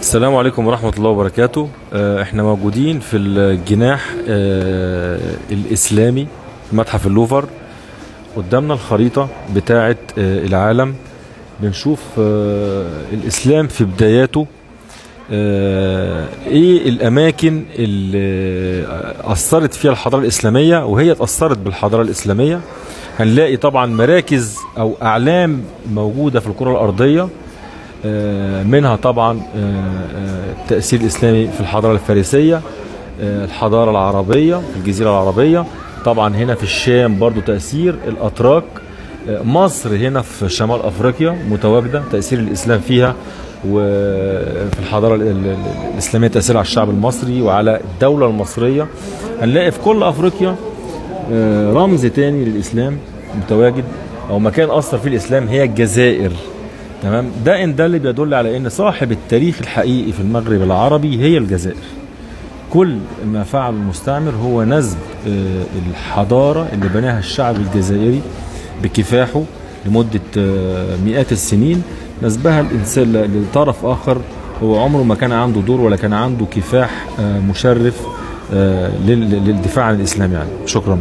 السلام عليكم ورحمة الله وبركاته. احنا موجودين في الجناح الإسلامي في متحف اللوفر. قدامنا الخريطة بتاعة العالم. بنشوف الإسلام في بداياته، ايه الأماكن اللي أثرت فيها الحضارة الإسلامية وهي اتأثرت بالحضارة الإسلامية. هنلاقي طبعا مراكز أو أعلام موجودة في الكرة الأرضية، منها طبعا التأثير الإسلامي في الحضارة الفارسية، الحضارة العربية في الجزيرة العربية، طبعا هنا في الشام برضو تأثير الأتراك، مصر هنا في شمال أفريقيا متواجدة تأثير الإسلام فيها، وفي الحضارة الإسلامية تأثير على الشعب المصري وعلى الدولة المصرية. هنلاقي في كل أفريقيا رمز تاني للإسلام متواجد أو مكان أثر فيه الإسلام هي الجزائر. تمام، ده اللي بيدل على ان صاحب التاريخ الحقيقي في المغرب العربي هي الجزائر. كل ما فعل المستعمر هو نسب الحضارة اللي بناها الشعب الجزائري بكفاحه لمدة مئات السنين، نسبها الإنسان لطرف آخر هو عمره ما كان عنده دور ولا كان عنده كفاح مشرف للدفاع عن الإسلام. يعني شكرا.